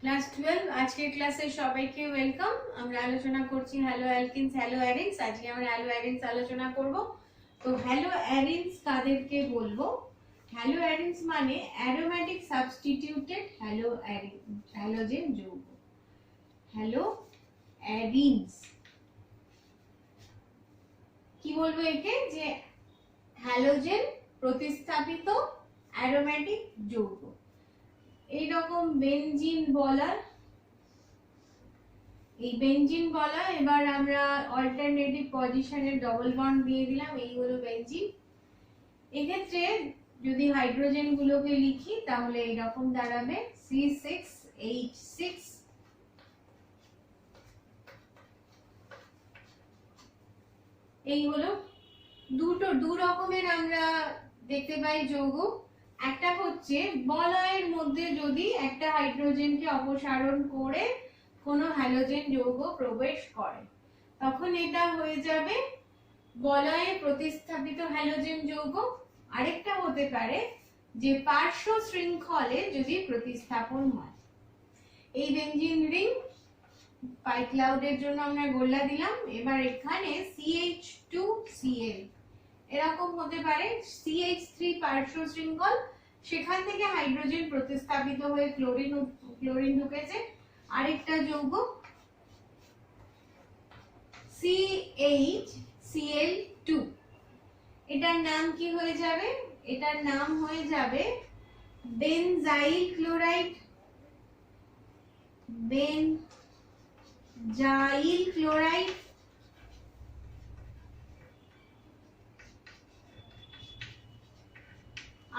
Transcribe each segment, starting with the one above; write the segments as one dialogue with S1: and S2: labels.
S1: Class 12 আজকের ক্লাসে সবাইকে ওয়েলকাম। আমরা আলোচনা করছি হ্যালো অ্যালকিনস হ্যালো অ্যারিনস। আজকে আমরা হ্যালো অ্যারিনস আলোচনা করব। তো হ্যালো অ্যারিনস কাদেরকে বলবো? হ্যালো অ্যারিনস মানে অ্যারোমেটিক সাবস্টিটিউটেড হ্যালোজেন যৌগ। হ্যালো অ্যারিনস কি বলবো একে? যে হ্যালোজেন প্রতিস্থাপিত অ্যারোমেটিক যৌগ। এইরকম বেনজিন বলার, এই বেনজিন বলা, এবার আমরা অল্টারনেটিভ পজিশনে ডবল বন্ড দিয়ে দিলাম, এই হলো বেনজিন। এক্ষেত্রে যদি হাইড্রোজেন গুলোকে লিখি তাহলে এইরকম দাঁড়াবে C6H6। এই হলো দু রকমের আমরা দেখতে পাই যৌগ। একটা হচ্ছে বলয়ের মধ্যে যদি একটা হাইড্রোজেনকে অপসারণ করে কোনো হ্যালোজেন যৌগ প্রবেশ করে, তখন এটা হয়ে যাবে বলয়ে প্রতিস্থাপিত হ্যালোজেন যৌগ। আরেকটা হতে পারে যে পার্শ্ব শৃঙ্খলে যদি প্রতিস্থাপন হয়। এই বেনজিন রিং পাই ক্লাউডের জন্য আমরা গোল্লা দিলাম। এবার এখানে CH2Cl এরকম হতে পারে, CH3 পার্শ্ব শৃঙ্খল, সেখান থেকে হাইড্রোজেন প্রতিস্থাপিত হয়ে ক্লোরিন ঢুকেছে। আরেকটা যৌগ CHCl2, এটার নাম কি হয়ে যাবে? এটার নাম হয়ে যাবে বেনজাইল ক্লোরাইড। Benzyl chloride.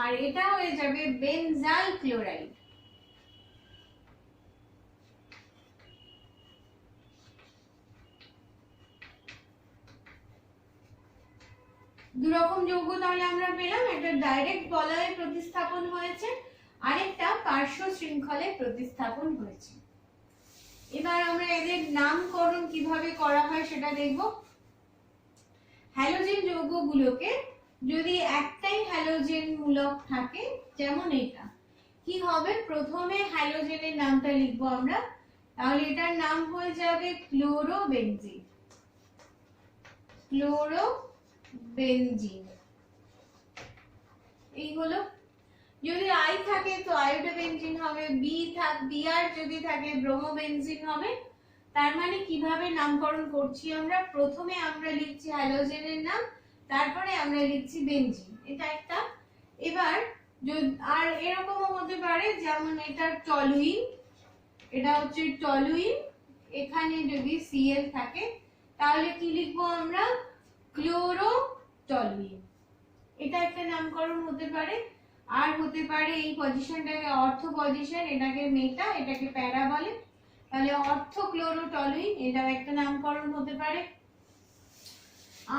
S1: আর এটা হয়ে যাবে বেনজাল ক্লোরাইড। দুরকম যৌগ তাহলে আমরা পেলাম, একটা ডাইরেক্ট বলয়ে প্রতিস্থাপন হয়েছে, আরেকটা পার্শ্ব শৃঙ্খলে প্রতিস্থাপন হয়েছে। এবার আমরা এদের নামকরণ কিভাবে করা হয় সেটা দেখব। হ্যালোজেন যৌগগুলোকে যদি একটাই হ্যালোজেন মূলক থাকে, যেমন এটা, কি হবে? প্রথমে হ্যালোজেনের নামটা লিখবো আমরা, তাহলে এটার নাম হয়ে যাবে ক্লোরোবেনজিন। ক্লোরোবেনজিন এই হলো। যদি আই থাকে তো আয়োডোবেনজিন হবে, বিআর যদি থাকে ব্রোমোবেনজিন হবে। তার মানে কিভাবে নামকরণ করছি আমরা? প্রথমে আমরা লিখছি হ্যালোজেনের নাম, তারপরে আমরা লিখছি বেনজিন, এটা একটা। এবার আর এরকমও হতে পারে, যেমন এটা টলুইন, এটা হচ্ছে টলুইন, এখানে যদি Cl থাকে তাহলে কি লিখবো আমরা? ক্লোরোটলুইন, এটা একটা নামকরণ হতে পারে। আর হতে পারে এই পজিশনটাকে অর্থ পজিশন, এটাকে মেটা, এটাকে প্যারা বলে, তাহলে অর্থ ক্লোরোটলুইন, এটাও একটা নামকরণ হতে পারে।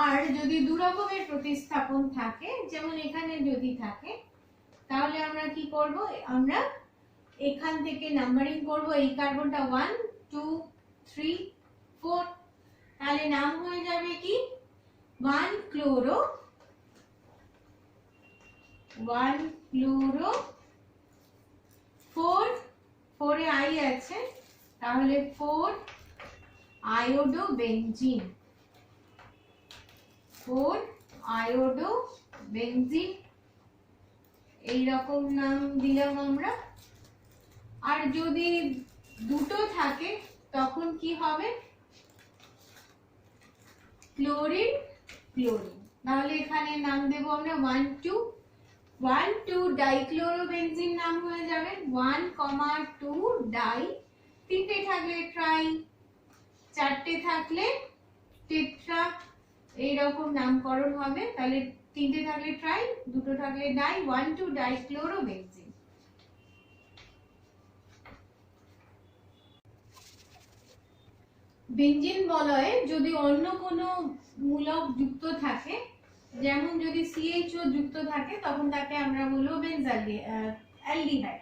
S1: আর যদি দু রকমের প্রতিস্থাপন থাকে, যেমন এখানে যদি থাকে, তাহলে আমরা কি করব? আমরা এখান থেকে নাম্বারিং করব। এই কার্বনটা 1 2 3 4, তাহলে নাম হয়ে যাবে কি? 1 ক্লোরো 4 এ আই আছে, তাহলে 4 আয়োডোবেনজিন। 4 আয়োডোবেনজিন এইরকম নাম দিলাম আমরা। আর যদি দুটো থাকে তখন কি হবে? ক্লোরিন ক্লোরিন, তাহলে এখানে নাম দেব আমরা 1 2 ডাইক্লোরোবেনজিন নাম হয়ে যাবে 1,2 ডাই। তিনটে থাকলে ট্রাই, চারটে থাকলে টেট্রা, এইরকম নামকরণ হবে। তাহলে তিনটে থাকলে ট্রাই, দুটো থাকলে ডাই, 1 2 ডাইক্লোরোবেনজিন। বেনজিন বলয়ে যদি অন্য কোনো মূলক যুক্ত থাকে, যেমন যদি CHO যুক্ত থাকে, তখন তাকে আমরা বলবো বেনজালডিহাইড।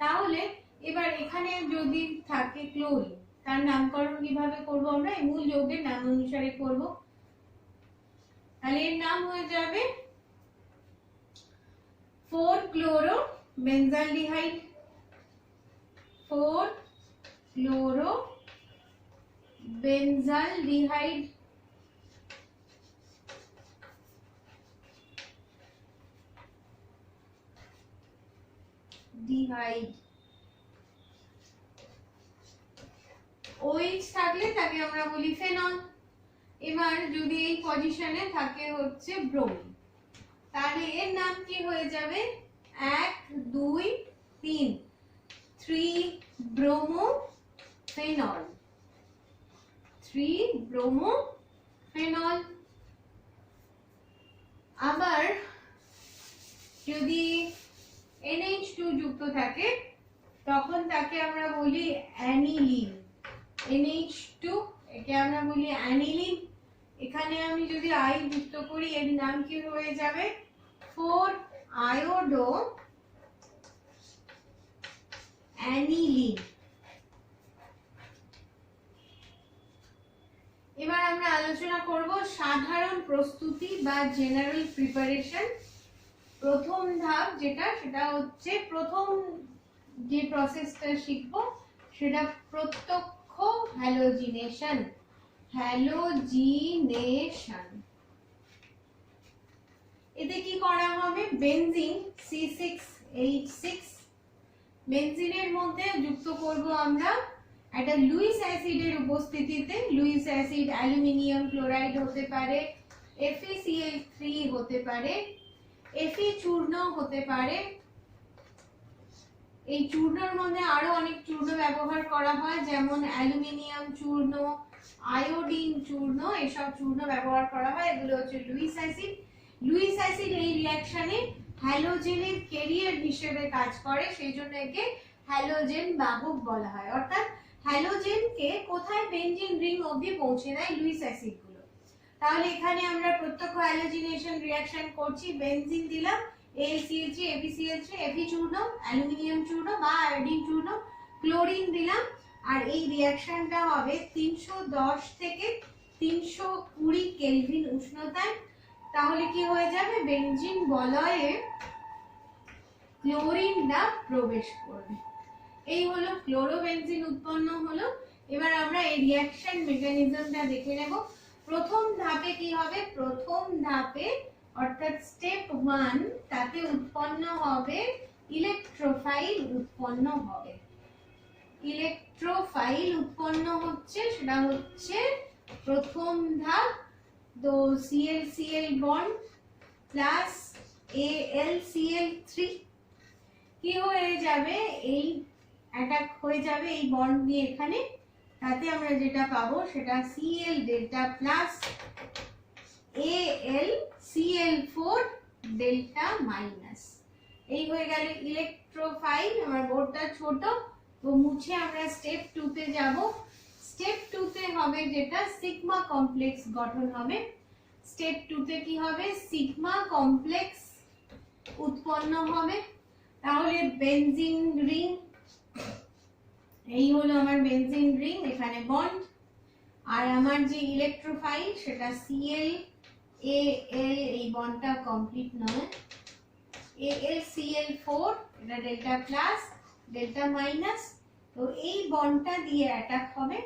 S1: তাহলে এবার এখানে যদি থাকে ক্লোরিন, তার নামকরণ কিভাবে করব আমরা? এই মূল যৌগের নাম অনুসারে করব। তাহলে এর নাম হয়ে যাবে 4 ক্লোরো বেনজালডিহাইড। 4 ক্লোরোবেনজালডিহাইড OH থাকলে তাকে আমরা বলি ফেনল। এবার যদি এই পজিশনে থাকে হচ্ছে ব্রোমিন, তাহলে এর নাম কি হয়ে যাবে? 1 2 3 3 ব্রোমোফেনল, 3 ব্রোমোফেনল। আবার যদি NH2 যুক্ত থাকে তখন তাকে আমরা বলি অ্যানিলিন। NH2 একে আমরা বলি অ্যানিলিন। এখানে আমি যদি আই যুক্ত করি এর নাম কি হয়ে যাবে? 4 আয়োডো অ্যানিলিন। এবার আমরা আলোচনা করব সাধারণ প্রস্তুতি বা জেনারেল প্রিপারেশন। প্রথম ধাপ যেটা, সেটা হচ্ছে প্রথম যে প্রসেসটা শিখব সেটা প্রত্যক্ষ হ্যালোজিনেশন। হ্যালোজিনেশন এতে কি করা হবে? বেনজিন C6H6, বেনজিনের মধ্যে যুক্ত করব আমরা একটা লুইস অ্যাসিডের উপস্থিতিতে। লুইস অ্যাসিড অ্যালুমিনিয়াম ক্লোরাইড হতে পারে, FeCl3 হতে পারে, Fe চূর্ণ হতে পারে। এই চূর্ণের মধ্যে আরো অনেক চূর্ণ ব্যবহার করা হয়, যেমন অ্যালুমিনিয়াম চূর্ণ, আয়োডিন চূর্ণ, এসব চূর্ণ ব্যবহার করা হয়। এগুলো হচ্ছে লুইস অ্যাসিড। লুইস অ্যাসিড এই রিঅ্যাকশনে হ্যালোজেনের ক্যারিয়ার হিসেবে কাজ করে, সেই জন্য একে হ্যালোজেন বাহক বলা হয়। অর্থাৎ হ্যালোজেনকে কোথায়? বেনজিন রিং অবধি পৌঁছে দেয় লুইস অ্যাসিড গুলো। তাহলে এখানে আমরা প্রত্যক্ষ হ্যালোজিনেশন রিঅ্যাকশন করছি। বেনজিন দিলাম, AlCl3 FeCl3, Fe চূর্ণ, অ্যালুমিনিয়াম চূর্ণ বা আয়োডিন চূর্ণ, ক্লোরিন দিলাম। আর এই রিঅ্যাকশনটা হবে 310 থেকে 320 কেলভিন উষ্ণতায়। তাহলে কি হয়ে যাবে? বেনজিন বলয়ে ক্লোরিনটা প্রবেশ করবে। এই হলো ক্লোরোবেনজিন উৎপন্ন হলো। এবার আমরা এই রিঅ্যাকশন মেকানিজমটা দেখে নেব। প্রথম ধাপে কি হবে? প্রথম ধাপে অর্থাৎ স্টেপ 1, তাতে উৎপন্ন হবে ইলেকট্রোফাইল উৎপন্ন হবে। ইলেকট্রোফাইল উৎপন্ন হচ্ছে, সেটা হচ্ছে প্রথম ধাপ। তো ClCl বন্ড প্লাস AlCl3 কি হয়ে যাবে? এই অ্যাটাক হয়ে যাবে এই বন্ড দিয়ে এখানে। তাতে আমরা যেটা পাবো সেটা Cl delta plus AlCl4 delta minus. এই হয়ে গেল ইলেকট্রোফাইল। আমার বোর্ডটা ছোট, তো মুছে আমরা স্টেপ 2 তে যাব। স্টেপ 2 তে হবে যেটা সিগমা কমপ্লেক্স গঠন হবে। স্টেপ 2 তে কি হবে? সিগমা কমপ্লেক্স উৎপন্ন হবে। তাহলে বেনজিন রিং, এই হলো আমার বেনজিন রিং, এখানে বন্ড। আর আমার যে ইলেকট্রোফাইল সেটা Cl Al, এই বন্ডটা কমপ্লিট নয়, AlCl4, এটা ডেল্টা প্লাস ডেল্টা মাইনাস। তো এই বন্ডটা দিয়ে অ্যাটাক হবে,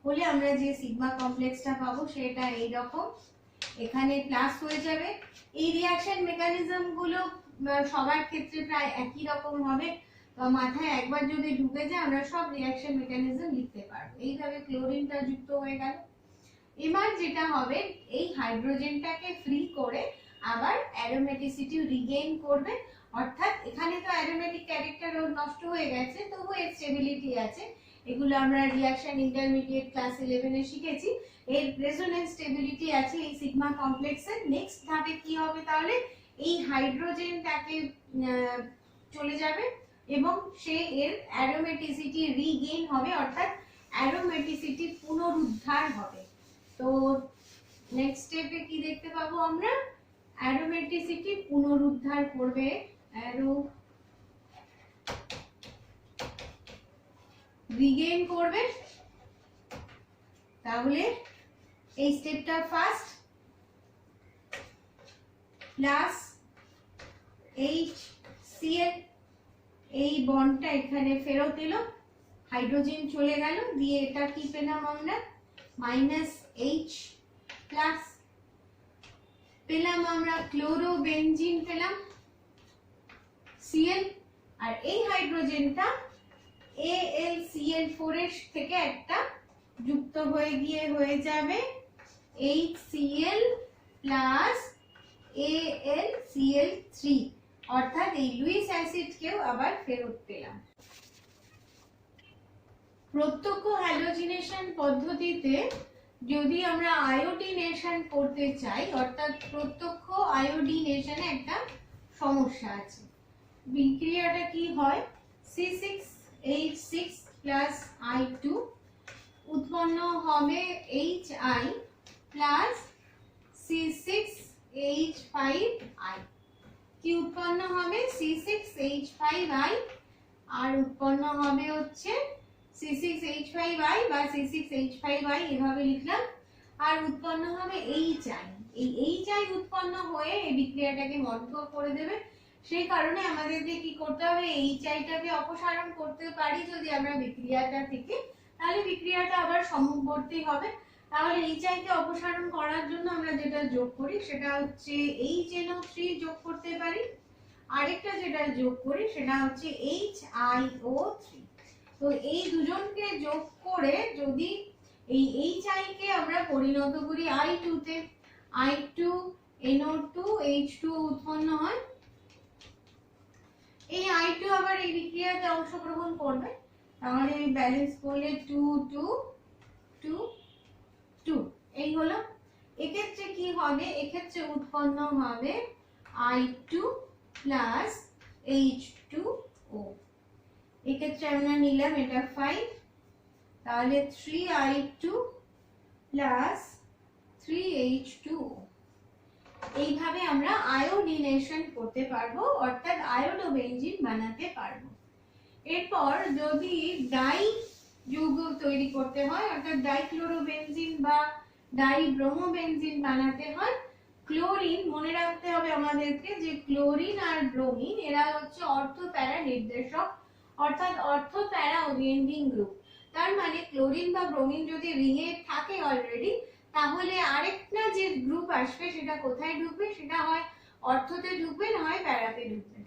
S1: হলে আমরা যে সিগমা কমপ্লেক্সটা পাবো সেটা এই রকম, এখানে প্লাস হয়ে যাবে। এই রিঅ্যাকশন মেকানিজম গুলো সবার ক্ষেত্রে প্রায় একই রকম হবে, মাথায় একবার যদি ঢুকে যায় আমরা সব রিঅ্যাকশন মেকানিজম লিখতে পারবো। এইভাবে ক্লোরিনটা যুক্ত হয়ে গেল। এবার যেটা হবে, এই হাইড্রোজেনটাকে ফ্রি করে আবার অ্যারোমেটিসিটি রিগেইন করবে। অর্থাৎ এখানে তো অ্যারোমেটিক ক্যারেক্টার নষ্ট হয়ে গেছে, তবু এর স্টেবিলিটি আছে। এগুলো আমরা রিঅ্যাকশন ইন্টারমিডিয়েট ক্লাস 11 এ শিখেছি। এর রেজোনেন্স স্টেবিলিটি আছে এই সিগমা কমপ্লেক্সের। নেক্সট ধাপে কি হবে? তাহলে এই হাইড্রোজেনটাকে চলে যাবে এবং সে এর অ্যারোমেটিসিটি রিগেইন হবে, অর্থাৎ অ্যারোমেটিসিটি পুনরুদ্ধার হবে। তো নেক্সট স্টেপে কি দেখতে পাবো আমরা? অ্যারোমেটিসিটি পুনরুদ্ধার করবে, রিগেইন করবে। তাহলে এই স্টেপটা ফার্স্ট, প্লাস HCl, এই বন্ডটা এখানে ফেরত এলো, হাইড্রোজেন চলে গেল, দিয়ে এটা কি পেলাম আমরা -H প্লাস পেলাম আমরা ক্লোরোবেনজিন পেলাম Cl, আর এই হাইড্রোজেনটা AlCl4 এর থেকে একটা যুক্ত হয়ে গিয়ে হয়ে যাবে HCl প্লাস AlCl3, অর্থাৎ এই লুইস অ্যাসিডকেও আবার ফেরত পেলাম। প্রত্যক্ষ হ্যালোজিনেশন পদ্ধতিতে যদি আমরা আয়োডিনেশন করতে চাই, অর্থাৎ প্রত্যক্ষ আয়োডিনেশনে একটা সমস্যা আছে। বিক্রিয়াটা কি হয়, C6H6 প্লাস I2 উৎপন্ন হবে HI প্লাস C6H5I, কি উৎপন্ন হবে C6H5I, আর উৎপন্ন হবে হচ্ছে C6H5I বা C6H5I এভাবে লিখলাম, আর উৎপন্ন হবে HI। এই HI উৎপন্ন হয়ে এই বিক্রিয়াটাকে মন্থর করে দেবে। সেই কারণে আমাদেরকে কি করতে হবে, HIটাকে অপসারণ করতে পারি যদি আমরা বিক্রিয়াটা থেকে, তাহলে বিক্রিয়াটা আবার সমবর্তী হবে। তাহলে HI কে অপসারণ করার জন্য আমরা যেটা যোগ করি সেটা হচ্ছে HNO3 যোগ করতে পারি, আরেকটা যেটা যোগ করি সেটা হচ্ছে HiO3। তো এই দুজনকে যোগ করে যদি এই HI কে আমরা পরিণত করি I2 তে, I2NO2H2 উৎপন্ন হয়। এই I2 আবার এই বিক্রিয়াতে অংশগ্রহণ করবে, তাহলে ব্যালেন্স করলে 2 2 2 2, এই হলো। এক্ষেত্রে কি হবে, এক্ষেত্রে উৎপন্ন হবে I2 প্লাস H2O। এক্ষেত্রে আমরা নিলাম এটা 5, তাহলে 3I2 প্লাস 3H2O। এইভাবে আমরা আয়োডিনেশন করতে পারবো, অর্থাৎ আয়োডোবেনজিন বানাতে পারবো। এরপর যদি ডাই যৌগ তৈরি করতে হয়, অর্থাৎ ডাইক্লোরোবেনজিন বা ডাইব্রোমোবেনজিন বানাতে হয়, ক্লোরিন, মনে রাখতে হবে আমাদেরকে যে ক্লোরিন আর ব্রোমিন এরা হচ্ছে অর্থ প্যারা নির্দেশক, অর্থাৎ অর্থ প্যারা ওরিয়েন্টিং গ্রুপ। তার মানে ক্লোরিন বা ব্রোমিন যদি রিঙে থাকে অলরেডি, তাহলে আরেকটা যে গ্রুপ আসবে সেটা কোথায় ঢুকবে, সেটা হয় অর্থতে ঢুকবে, না হয় প্যারাতে ঢুকবে।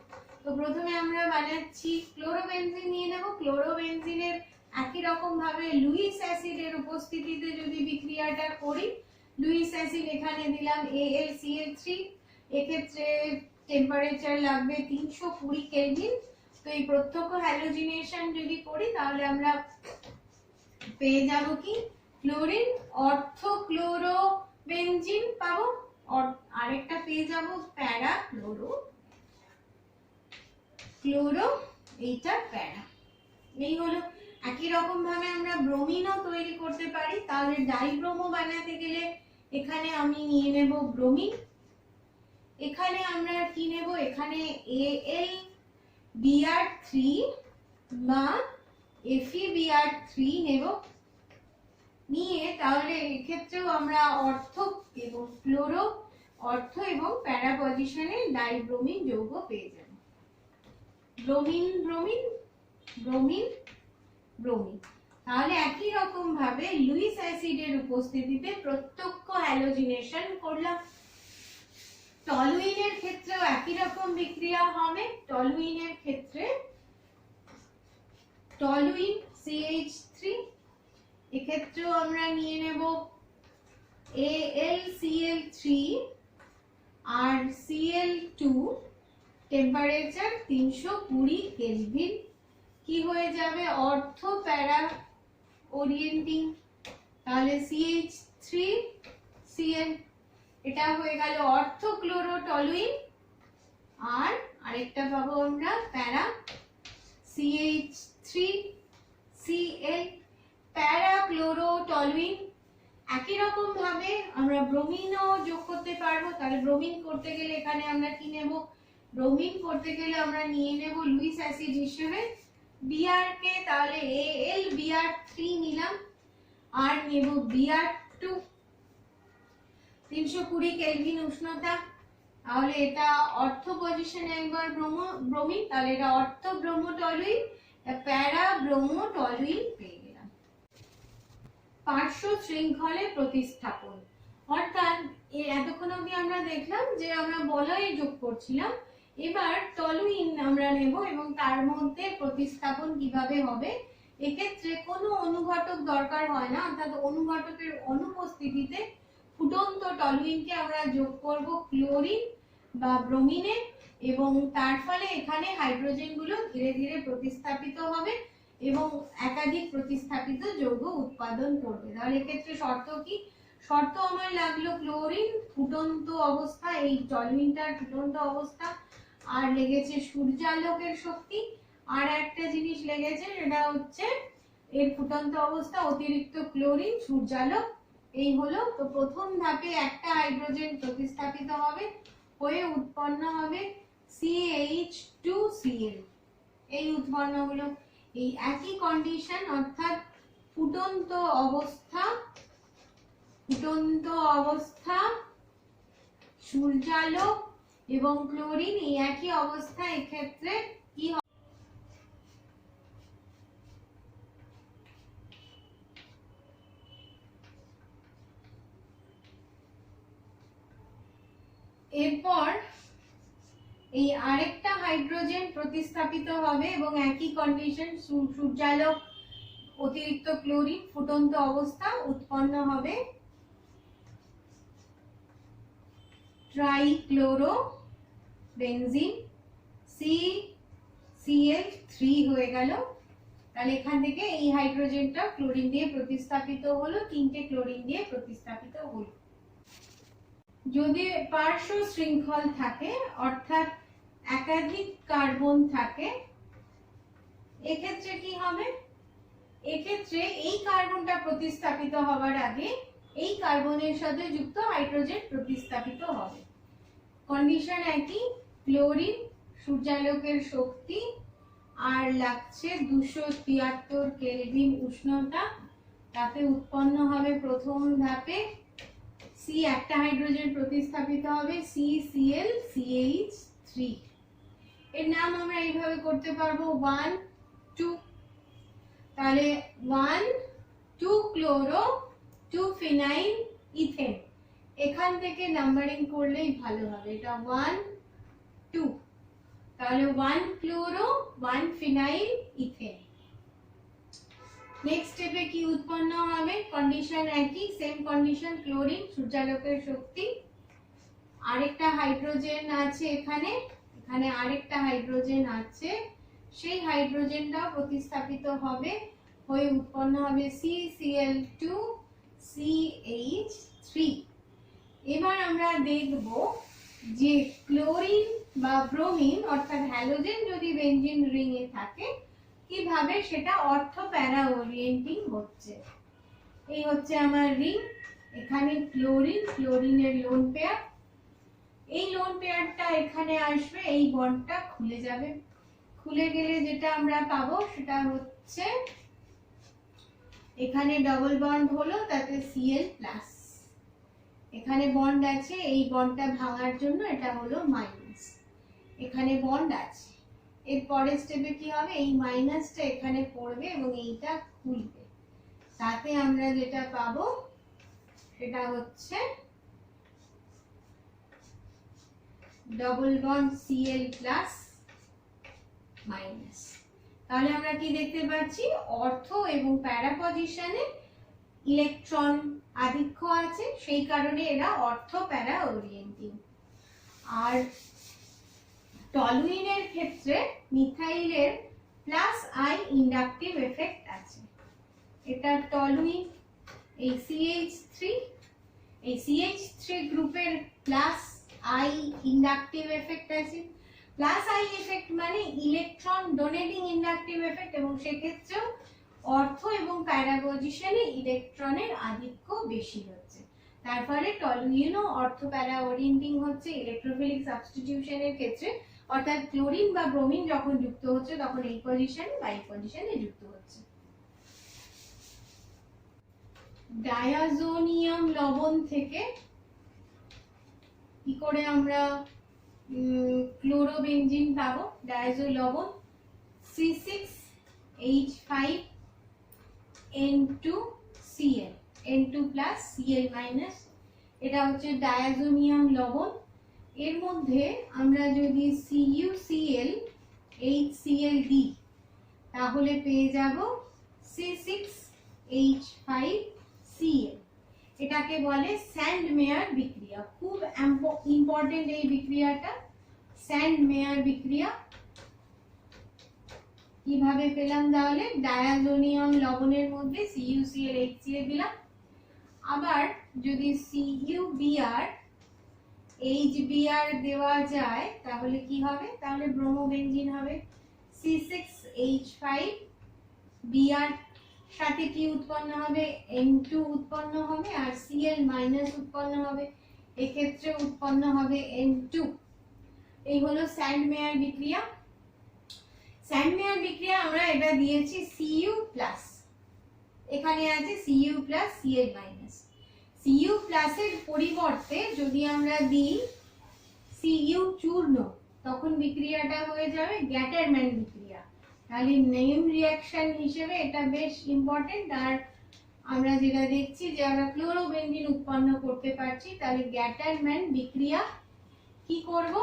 S1: তো প্রথমে আমরা বানাচ্ছি ক্লোরোবেনজিন নিয়ে নেব। ক্লোরোবেনজিনের একই রকম ভাবে লুইস অ্যাসিডের উপস্থিতিতে যদি বিক্রিয়াটা করি, লুইস অ্যাসিড এখানে দিলাম AlCl3, এক্ষেত্রে টেম্পারেচার লাগবে 320 কেলভিন। তো এই প্রত্যক্ষ হ্যালোজিনেশন যদি করি তাহলে আমরা পেয়ে যাব কি, ক্লোরিন অর্থোক্লোরোবেনজিন পাবো, আরেকটা পেয়ে যাব প্যারা ক্লোরো, এইটা প্যারা। এই হলো। একই রকম ভাবে আমরা ব্রোমিনও তৈরি করতে পারি, তাহলে ডাইব্রোমো বানাতে গেলে এখানে আমি নিয়ে নেব ব্রোমিন, এখানে আমরা কি নেব, এখানে AlBr3 বা FeBr3 নেব, নিয়ে তাহলে এক্ষেত্রেও আমরা অর্থ এবং ক্লোরো, অর্থ এবং প্যারা পজিশনে ডাইব্রোমিন যৌগ পেয়ে যাব। Bromine bromine bromine bromine. তাহলে একই রকম ভাবে লুইস অ্যাসিডের উপস্থিতিতে প্রত্যক্ষ হ্যালোজিনেশন করলাম। টলুইনের ক্ষেত্রেও একই রকম বিক্রিয়া হবে। টলুইনের ক্ষেত্রে টলুইন CH3, এক্ষেত্রেও আমরা নিয়ে নেব AlCl3 আর Cl2, টেম্পারেচার 320 কেলভিন, কি হয়ে যাবে অর্থ প্যারা ওরিয়েন্টিং, তাহলে CH3Cl, এটা হয়ে গেল অর্থ ক্লোরোটলুইন, আর আরেকটা পাবো আমরা প্যারা CH3Cl, প্যারা ক্লোরোটলুইন। একই রকম ভাবে আমরা ব্রোমিনও যোগ করতে পারবো। তাহলে ব্রোমিন করতে গেলে এখানে আমরা কি নেব, ব্রোমিন করতে গেলে আমরা নিয়ে নেব লুইস অ্যাসিড হিসেবে Br কে, তাহলে AlBr3 নিলাম, আর নেব Br2, 320 কেলভিন উষ্ণতা, তাহলে এটা অর্থ পজিশনে একবার ব্রোমিন, তাহলে এটা অর্থ ব্রোমোটলুইন, প্যারা ব্রোমো টলুইন পেয়ে গেলাম। পার্শ্ব শৃঙ্খলে প্রতিস্থাপন, অর্থাৎ এতক্ষণ অবধি আমরা দেখলাম যে আমরা বলয় যোগ করছিলাম, এবার টলুইন আমরা নেব এবং তার মধ্যে প্রতিস্থাপন কিভাবে হবে। এক্ষেত্রে কোনো অনুঘটক দরকার হয় না, অর্থাৎ অনুঘটকের অনুপস্থিতিতে ফুটন্ত টলুইনকে আমরা যোগ করব ক্লোরিন বা ব্রোমিনে, এবং তার ফলে এখানে হাইড্রোজেনগুলো ধীরে ধীরে প্রতিস্থাপিত হবে এবং একাধিক প্রতিস্থাপিত যৌগ উৎপাদন করবে। তাহলে এক্ষেত্রে শর্ত কি? শর্ত আমার লাগলো ক্লোরিন ফুটন্ত অবস্থা, এই টলুইনটার ফুটন্ত অবস্থা, আর লেগেছে সূর্যালোকের শক্তি, আর একটা জিনিস লেগেছে সেটা হচ্ছে এর ফুটন্ত অবস্থা, অতিরিক্ত ক্লোরিন, সূর্যালোক। এই হলো। তো প্রথম ধাপে একটা হাইড্রোজেন প্রতিস্থাপিত হবে, হয়ে উৎপন্ন হবে CH2Cl। এই উৎপন্ন হলো। এই একই কন্ডিশন, অর্থাৎ ফুটন্ত অবস্থা সূর্যালোক এবং ক্লোরিন, এই একই অবস্থা এক্ষেত্রে কি হবে? এরপর এই আরেকটা হাইড্রোজেন প্রতিস্থাপিত হবে এবং একই কন্ডিশন, সূর্যালোক, অতিরিক্ত ক্লোরিন, ফুটন্ত অবস্থা, উৎপন্ন হবে ট্রাইক্লোরো বেনজিন, CCl3 হয়ে গেল। তাহলে এখান থেকে এই হাইড্রোজেনটা ক্লোরিন দিয়ে প্রতিস্থাপিত হলো, তিনটে ক্লোরিন দিয়ে প্রতিস্থাপিত হলো। যদি পার্শ্ব শৃঙ্খল থাকে, অর্থাৎ একাধিক কার্বন থাকে, এক্ষেত্রে কি হবে? এক্ষেত্রে এই কার্বনটা প্রতিস্থাপিত হওয়ার আগে এই কার্বনের সাথে যুক্ত হাইড্রোজেন প্রতিস্থাপিত হবে। কন্ডিশন একই, ক্লোরিন, সূর্যালোকের শক্তি, আর লাগছে 273 কেলভিন উষ্ণতা, তাতে উৎপন্ন হবে প্রথম ধাপে একটা হাইড্রোজেন প্রতিস্থাপিত হবে CCl3। এর নাম আমরা এইভাবে করতে পারবো 1 2। তাহলে 1 2 ক্লোরো 2 ফিনাইল ইথেন, এখান থেকে নাম্বারিং করলেই ভালো হবে। এটা 1 2, তাহলে 1 ক্লোরো 1 ফিনাইল ইথেন। নেক্সট স্টেপে কি উৎপন্ন হবে? কন্ডিশন একই, সেম কন্ডিশন, ক্লোরিন, সূর্যালোকের শক্তি, আরেকটা হাইড্রোজেন আছে এখানে আরেকটা হাইড্রোজেন আছে, সেই হাইড্রোজেনটাও প্রতিস্থাপিত হবে, হয়ে উৎপন্ন হবে CCl2CH3। এবার আমরা দেখব যে ক্লোরিন বা ব্রোমিন অর্থাৎ হ্যালোজেন যদি বেনজিন রিং এ থাকে কিভাবে সেটা অর্থ প্যারা ওরিয়েন্টিং হচ্ছে। এই হচ্ছে আমার রিং, এখানে ক্লোরিনের লোন পেয়ার, এই লোন পেয়ারটা এখানে আসবে, এই বন্ডটা খুলে যাবে, খুলে গেলে যেটা আমরা পাবো সেটা হচ্ছে এখানে ডবল বন্ড হলো, তাতে Cl+, এখানে বন্ড আছে, এই বন্ডটা ভাঙার জন্য এটা হলো মাইনাস, এখানে বন্ড আছে। এর পরের স্টেপে কি হবে? এই মাইনাসটা এখানে পড়বে এবং এইটা খুলবে, তাতে আমরা যেটা পাবো সেটা হচ্ছে ডবল বন্ড Cl+। তাহলে আমরা কি দেখতে পাচ্ছি? অর্থ এবং প্যারা পজিশনে ইলেকট্রন আধিক্য আছে, সেই কারণে এরা অর্থ প্যারা ওরিয়েন্টিং। আর টলুইনের ক্ষেত্রে মিথাইলের +I ইন্ডাকটিভ এফেক্ট আছে। এটা টলুইন, এই CH3 গ্রুপের +I ইন্ডাকটিভ এফেক্ট আছে। +I এফেক্ট মানে ইলেকট্রন ডোনেটিং ইন্ডাকটিভ এফেক্ট, এবং সেক্ষেত্রেও অর্থ এবং প্যারা পজিশনে ইলেকট্রনের আধিক্য বেশি হচ্ছে। তার ফলে টলুইনও অর্থ প্যারা ওরিয়েন্টিং হচ্ছে ইলেকট্রোফিলিক সাবস্টিটিউশনের ক্ষেত্রে, অর্থাৎ ক্লোরিন বা ব্রোমিন যখন যুক্ত হচ্ছে তখন এই পজিশনে বা এই পজিশনে যুক্ত হচ্ছে। ডায়াজোনিয়াম লবণ থেকে কি করে আমরা ক্লোরোবেনজিন পাবো? ডায়াজো লবণ C6 H5N2Cl, N2 plus Cl minus, এটা হচ্ছে ডায়াজোনিয়াম লবণ। এর মধ্যে আমরা যদি CuCl HCl দিই তাহলে পেয়ে যাব C6H5Cl। এটাকে বলে স্যান্ডমেয়ার বিক্রিয়া। খুব ইম্পর্টেন্ট এই বিক্রিয়াটা, স্যান্ডমেয়ার বিক্রিয়া। কিভাবে পেলাম তাহলে? ডায়াজোনিয়াম লবণের মধ্যে CuCl HCl দিলাম। আবার যদি CuBr HBr দেওয়া যায় তাহলে কি হবে? তাহলে ব্রোমোবেনজিন হবে। C6H5Br সাথে কি উৎপন্ন হবে? N2 উৎপন্ন হবে আর Cl মাইনাস উৎপন্ন হবে, এক্ষেত্রে উৎপন্ন হবে N2। এই হলো স্যান্ডমেয়ার বিক্রিয়া। স্যান্ডমেয়ার বিক্রিয়া আমরা এটা দিয়েছি Cu প্লাস, এখানে আছে Cu plus Cl minus. Cu প্লাসের পরিবর্তে যদি আমরা দিই Cu চূর্ণ তখন বিক্রিয়াটা হয়ে যাবে গ্যাটারম্যান বিক্রিয়া। তাহলে নেম রিঅ্যাকশন হিসেবে এটা বেশ ইম্পর্টেন্ট। আর আমরা যেটা দেখছি যে আমরা ক্লোরোবেনজিন উৎপন্ন করতে পারছি, তাহলে গ্যাটারম্যান বিক্রিয়া কি করব?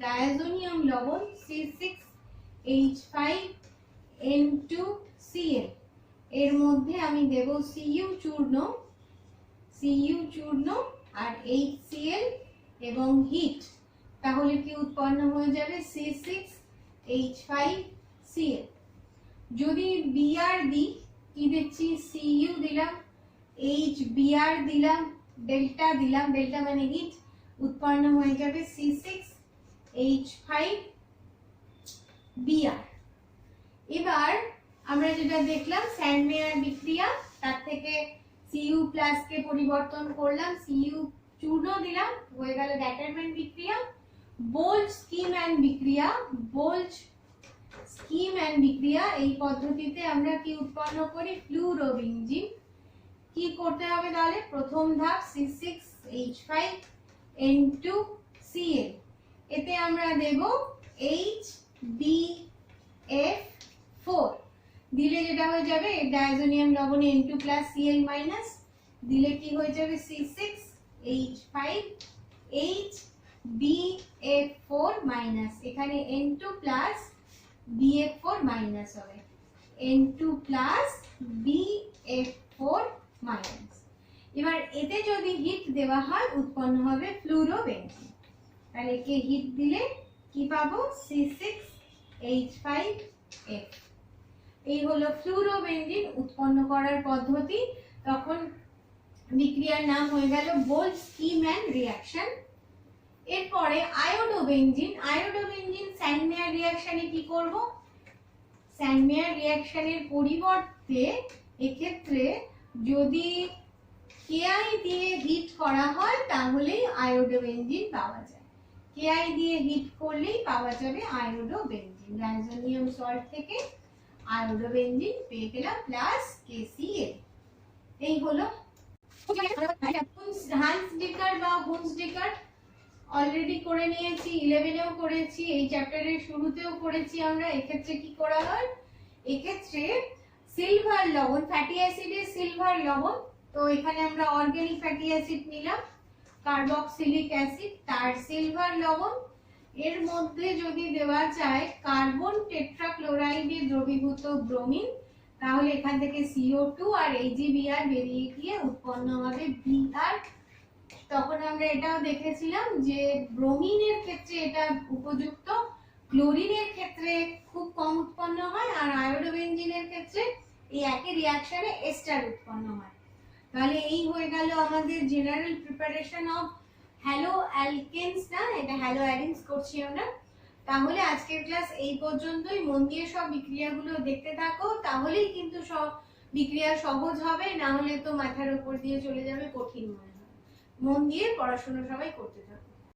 S1: ডায়াজোনিয়াম লবণ C6H5N2Cl এর মধ্যে আমি দেব Cu চূর্ণ আর HCl এবং হিট, তাহলে কি উৎপন্ন হয়ে যাবে? C6H5Cl। যদি Br দিই, কি দেখছি? Cu দিলাম, HBr দিলাম, ডেল্টা দিলাম, ডেল্টা মানে হিট, উৎপন্ন হয়ে যাবে C6H5Br। এবার আমরা যেটা দেখলাম স্যান্ডমেয়ার বিক্রিয়া, তার থেকে Cu প্লাস কে পরিবর্তন করলাম, Cu চূর্ণ দিলাম, হয়ে গেল গ্যাটারম্যান বিক্রিয়া। বোল্জ স্কিম্যান বিক্রিয়া, এই পদ্ধতিতে আমরা কি উৎপন্ন করি? ফ্লুরোবেনজিন। কি করতে হবে তাহলে? প্রথম ধাপ C6H5N2Cl, এতে আমরা দেব HBF4 দিলে যেটা হয়ে যাবে ডায়াজোনিয়াম লবণে N2 প্লাস Cl মাইনাস দিলে কি হয়ে যাবে? C6H5HBF4 মাইনাস, এখানে N2 প্লাস BF4 মাইনাস হবে, N2 প্লাস BF4 মাইনাস। এবার এতে যদি হিট দেওয়া হয় উৎপন্ন হবে ফ্লুরোবেনজিন। তাহলে একে হিট দিলে কি পাবো? C6H5F। এই হলো ফ্লুরোবেনজিন উৎপন্ন করার পদ্ধতি। তখন বিক্রিয়ার নাম হয়ে গেল বোল্জ স্কিম্যান রিঅ্যাকশন। এরপরে আয়োডোবেনজিন স্যান্ডমেয়ার রিঅ্যাকশনে কি করব? স্যান্ডমেয়ার রিঅ্যাকশনের পরিবর্তে এক্ষেত্রে যদি Ki দিয়ে হিট করা হয় তাহলেই আয়োডোবেনজিন পাওয়া যায়। Ki দিয়ে হিট করলেই পাওয়া যাবে আয়োডোবেনজিন। ডায়াজোনিয়াম সল্ট থেকে আয়োডোবেনজিন পেয়ে গেলাম প্লাস KCl। এই হলো হান্সডিকার বা হুন্সডিকার অলরেডি করে নিয়েছি, 11এও করেছি, এই চ্যাপ্টারের শুরুতেও করেছি আমরা। এক্ষেত্রে কি করা হয়? এক্ষেত্রে সিলভার লবণ, ফ্যাটি অ্যাসিডের সিলভার লবণ, তো এখানে আমরা অর্গানিক ফ্যাটি অ্যাসিড নিলাম, কার্বক্সিলিক অ্যাসিড, তার সিলভার লবণ, এর মধ্যে যদি দেওয়া যায় কার্বন টেট্রাক্লোরাইডে দ্রবীভূত ব্রোমিন, তাহলে এখান থেকে CO2 আর AgBr বেরিয়ে গিয়ে উৎপন্ন হবে Br। তখন আমরা এটাও দেখেছিলাম যে ব্রোমিনের ক্ষেত্রে এটা উপযুক্ত, ক্লোরিনের ক্ষেত্রে খুব কম উৎপন্ন হয়, আর আয়োডোবেনজিনের ক্ষেত্রে এই একই রিঅ্যাকশনে এস্টার উৎপন্ন হয়। তাহলে এই হয়ে গেল আমাদের জেনারেল প্রিপারেশন অফ হ্যালো অ্যালকেনস, না এটা হ্যালো অ্যারিনস করছি আমরা। তাহলে আজকের ক্লাস এই পর্যন্তই। মন দিয়ে সব বিক্রিয়াগুলো দেখতে থাকো, তাহলেই কিন্তু সব বিক্রিয়া সহজ হবে, না হলে তো মাথার উপর দিয়ে চলে যাবে, কঠিন মনে হবে। মন দিয়ে পড়াশোনা সবাই করতে থাকো।